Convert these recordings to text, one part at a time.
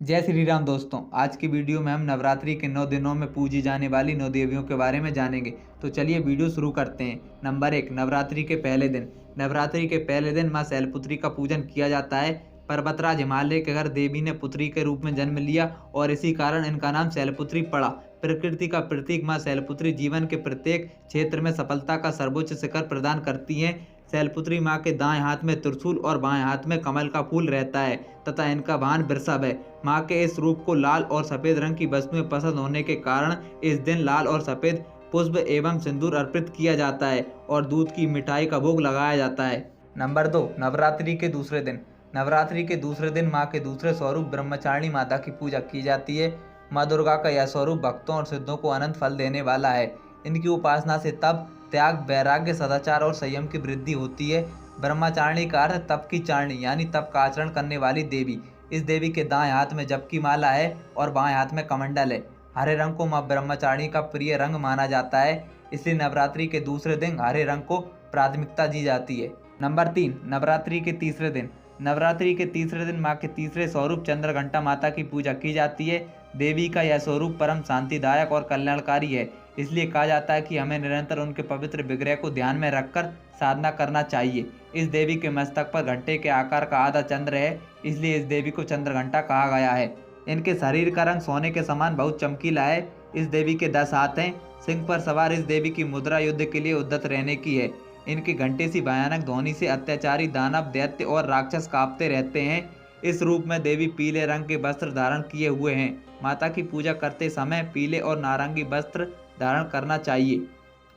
जय श्री राम दोस्तों। आज की वीडियो में हम नवरात्रि के 9 दिनों में पूजी जाने वाली 9 देवियों के बारे में जानेंगे। तो चलिए वीडियो शुरू करते हैं। नंबर 1, नवरात्रि के पहले दिन। नवरात्रि के पहले दिन मां शैलपुत्री का पूजन किया जाता है। पर्वतराज हिमालय के घर देवी ने पुत्री के रूप में जन्म लिया और इसी कारण इनका नाम शैलपुत्री पड़ा। प्रकृति का प्रतीक मां शैलपुत्री जीवन के प्रत्येक क्षेत्र में सफलता का सर्वोच्च शिखर प्रदान करती हैं। शैलपुत्री मां के दाएं हाथ में त्रिशूल और बाएं हाथ में कमल का फूल रहता है तथा इनका वाहन वृषभ है। मां के इस रूप को लाल और सफेद रंग की वस्तुएं पसंद होने के कारण इस दिन लाल और सफेद पुष्प एवं सिंदूर अर्पित किया जाता है और दूध की मिठाई का भोग लगाया जाता है। नंबर 2, नवरात्रि के दूसरे दिन। नवरात्रि के दूसरे दिन मां के दूसरे स्वरूप ब्रह्मचारिणी माता की पूजा की जाती है। मां दुर्गा का यह स्वरूप भक्तों और सिद्धों को अनंत फल देने वाला है। इनकी उपासना से तप, त्याग, वैराग्य, सदाचार और संयम की वृद्धि होती है। ब्रह्मचारिणी का अर्थ तप की चारिणी यानी तप का आचरण करने वाली देवी। इस देवी के दाएं हाथ में जप की माला है और बाएं हाथ में कमंडल है। हरे रंग को मां ब्रह्मचारिणी का प्रिय रंग माना जाता है, इसलिए नवरात्रि के दूसरे दिन हरे रंग को प्राथमिकता दी जाती है। नंबर 3, नवरात्रि के तीसरे दिन। नवरात्रि के तीसरे दिन मां के तीसरे स्वरूप चंद्रघंटा माता की पूजा की जाती है। देवी का यह स्वरूप परम शांतिदायक और कल्याणकारी है, इसलिए कहा जाता है कि हमें निरंतर उनके पवित्र विग्रह को ध्यान में रखकर साधना करना चाहिए। इस देवी के मस्तक पर घंटे के आकार का आधा चंद्र है, इसलिए इस देवी को चंद्रघंटा कहा गया है। इनके शरीर का रंग सोने के समान बहुत चमकीला है। इस देवी के 10 हाथ हैं। सिंह पर सवार इस देवी की मुद्रा युद्ध के लिए उद्यत रहने की है। इनकी घंटे सी भयानक ध्वनि से अत्याचारी दानव, दैत्य और राक्षस कांपते रहते हैं। इस रूप में देवी पीले रंग के वस्त्र धारण किए हुए हैं। माता की पूजा करते समय पीले और नारंगी वस्त्र धारण करना चाहिए।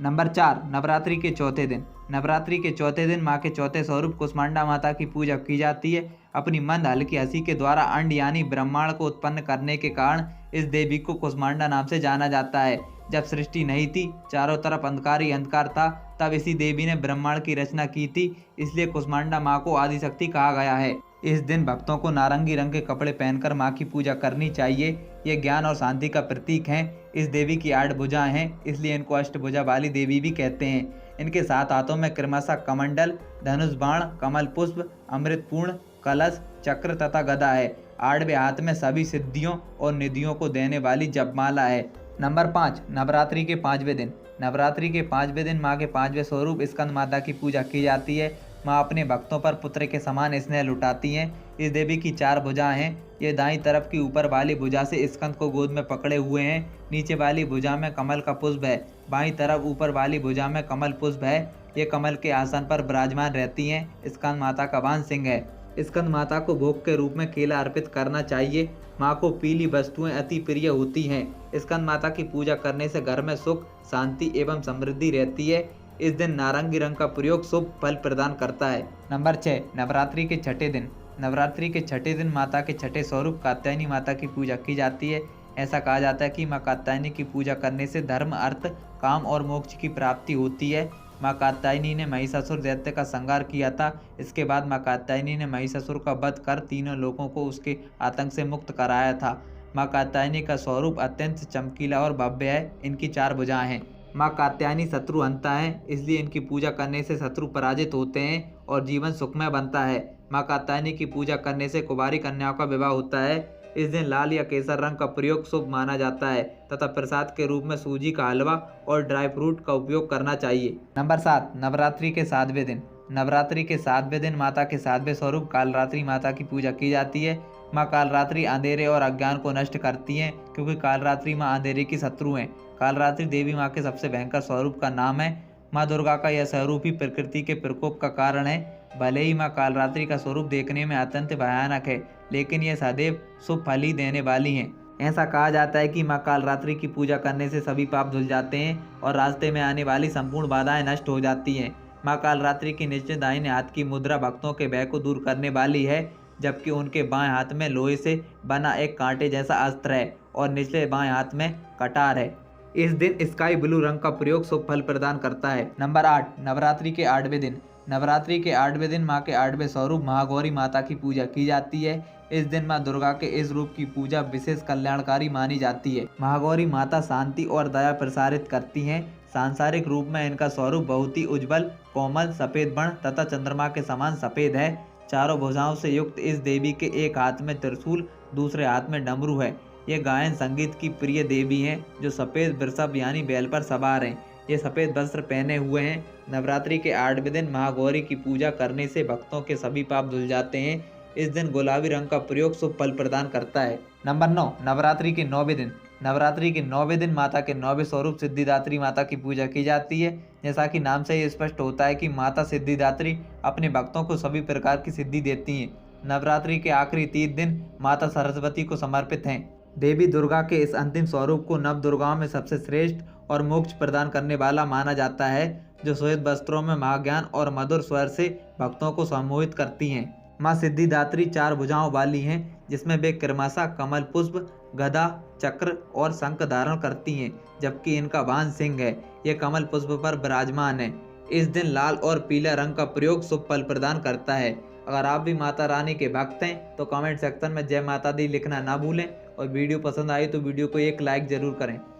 नंबर 4, नवरात्रि के चौथे दिन। नवरात्रि के चौथे दिन मां के चौथे स्वरूप कुष्मांडा माता की पूजा की जाती है। अपनी मंद हल्की हंसी के द्वारा अंड यानी ब्रह्मांड को उत्पन्न करने के कारण इस देवी को कुष्मांडा नाम से जाना जाता है। जब सृष्टि नहीं थी, चारों तरफ अंधकार ही अंधकार था, तब इसी देवी ने ब्रह्मांड की रचना की थी, इसलिए कुष्मांडा मां को आदिशक्ति कहा गया है। इस दिन भक्तों को नारंगी रंग के कपड़े पहनकर मां की पूजा करनी चाहिए। ये ज्ञान और शांति का प्रतीक हैं। इस देवी की 8 भुजाएं हैं, इसलिए इनको अष्टभुजा वाली देवी भी कहते हैं। इनके 7 हाथों में क्रमशः कमंडल, धनुष बाण, कमल पुष्प, अमृतपूर्ण, कलश, चक्र तथा गदा है। 8वें हाथ में सभी सिद्धियों और निधियों को देने वाली जपमाला है। नंबर 5, नवरात्रि के 5वें दिन। नवरात्रि के 5वें दिन मां के 5वें स्वरूप स्कंद माता की पूजा की जाती है। मां अपने भक्तों पर पुत्र के समान स्नेह लुटाती हैं। इस देवी की 4 भुजाएं हैं। ये दाईं तरफ की ऊपर वाली भुजा से स्कंद को गोद में पकड़े हुए हैं। नीचे वाली भुजा में कमल का पुष्प है। बाईं तरफ ऊपर वाली भुजा में कमल पुष्प है। ये कमल के आसन पर विराजमान रहती हैं। स्कंद माता का वाहन सिंह है। स्कंद माता को भोग के रूप में केला अर्पित करना चाहिए। माँ को पीली वस्तुएं अति प्रिय होती हैं। स्कंद माता की पूजा करने से घर में सुख, शांति एवं समृद्धि रहती है। इस दिन नारंगी रंग का प्रयोग शुभ फल प्रदान करता है। नंबर 6, नवरात्रि के छठे दिन। नवरात्रि के छठे दिन माता के छठे स्वरूप कात्यायनी माता की पूजा की जाती है। ऐसा कहा जाता है कि माँ कात्यायनी की पूजा करने से धर्म, अर्थ, काम और मोक्ष की प्राप्ति होती है। माँ कात्यायनी ने महिषासुर दैत्य का संहार किया था। इसके बाद माँ कात्यायनी ने महिषासुर का वध कर तीनों लोगों को उसके आतंक से मुक्त कराया था। माँ कात्यायनी का स्वरूप अत्यंत चमकीला और भव्य है। इनकी 4 भुजाएं हैं। माँ कात्यायनी शत्रु हंता है, इसलिए इनकी पूजा करने से शत्रु पराजित होते हैं और जीवन सुखमय बनता है। माँ कात्यायनी की पूजा करने से कुंवारी कन्याओं का विवाह होता है। इस दिन लाल या केसर रंग का प्रयोग शुभ माना जाता है तथा प्रसाद के रूप में सूजी का हलवा और ड्राई फ्रूट का उपयोग करना चाहिए। नंबर 7, नवरात्रि के 7वें दिन। नवरात्रि के 7वें दिन माता के 7वें स्वरूप कालरात्रि माता की पूजा की जाती है। माँ कालरात्रि अंधेरे और अज्ञान को नष्ट करती हैं, क्योंकि कालरात्रि माँ अंधेरे की शत्रु हैं। कालरात्रि देवी माँ के सबसे भयंकर स्वरूप का नाम है। माँ दुर्गा का यह स्वरूप ही प्रकृति के प्रकोप का कारण है। भले ही माँ कालरात्रि का स्वरूप देखने में अत्यंत भयानक है, लेकिन यह सदैव शुभ फल ही देने वाली हैं। ऐसा कहा जाता है कि माँ कालरात्रि की पूजा करने से सभी पाप धुल जाते हैं और रास्ते में आने वाली संपूर्ण बाधाएं नष्ट हो जाती हैं। माँ कालरात्रि की निश्चित दाहिने हाथ की मुद्रा भक्तों के भय को दूर करने वाली है, जबकि उनके बाएं हाथ में लोहे से बना एक कांटे जैसा अस्त्र है और निचले बाएं हाथ में कटार है। इस दिन स्काई ब्लू रंग का प्रयोग शुभ फल प्रदान करता है। नंबर 8, नवरात्रि के 8वें दिन। नवरात्रि के 8वें दिन माँ के 8वें स्वरूप महागौरी माता की पूजा की जाती है। इस दिन माँ दुर्गा के इस रूप की पूजा विशेष कल्याणकारी मानी जाती है। महागौरी माता शांति और दया प्रसारित करती हैं। सांसारिक रूप में इनका स्वरूप बहुत ही उज्जवल, कोमल, सफेद वर्ण तथा चंद्रमा के समान सफेद है। चारों भुजाओं से युक्त इस देवी के एक हाथ में त्रिशूल, दूसरे हाथ में डमरू है। ये गायन संगीत की प्रिय देवी हैं जो सफ़ेद वृषभ यानी बैल पर सवार हैं। ये सफ़ेद वस्त्र पहने हुए हैं। नवरात्रि के 8वें दिन महागौरी की पूजा करने से भक्तों के सभी पाप धुल जाते हैं। इस दिन गुलाबी रंग का प्रयोग शुभ फल प्रदान करता है। नंबर 9, नवरात्रि के 9वें दिन। नवरात्रि के 9वें दिन माता के 9वें स्वरूप सिद्धिदात्री माता की पूजा की जाती है। जैसा कि नाम से ही स्पष्ट होता है कि माता सिद्धिदात्री अपने भक्तों को सभी प्रकार की सिद्धि देती हैं। नवरात्रि के आखिरी 3 दिन माता सरस्वती को समर्पित हैं। देवी दुर्गा के इस अंतिम स्वरूप को नव दुर्गाओं में सबसे श्रेष्ठ और मोक्ष प्रदान करने वाला माना जाता है, जो श्वेत वस्त्रों में महाज्ञान और मधुर स्वर से भक्तों को सम्मोहित करती हैं। माँ सिद्धिदात्री 4 भुजाओं वाली हैं, जिसमें वे क्रमशः कमल पुष्प, गदा, चक्र और शंख धारण करती हैं, जबकि इनका वाहन सिंह है। ये कमल पुष्प पर विराजमान है। इस दिन लाल और पीला रंग का प्रयोग शुभ फल प्रदान करता है। अगर आप भी माता रानी के भक्त हैं तो कमेंट सेक्शन में जय माता दी लिखना ना भूलें और वीडियो पसंद आई तो वीडियो को एक लाइक ज़रूर करें।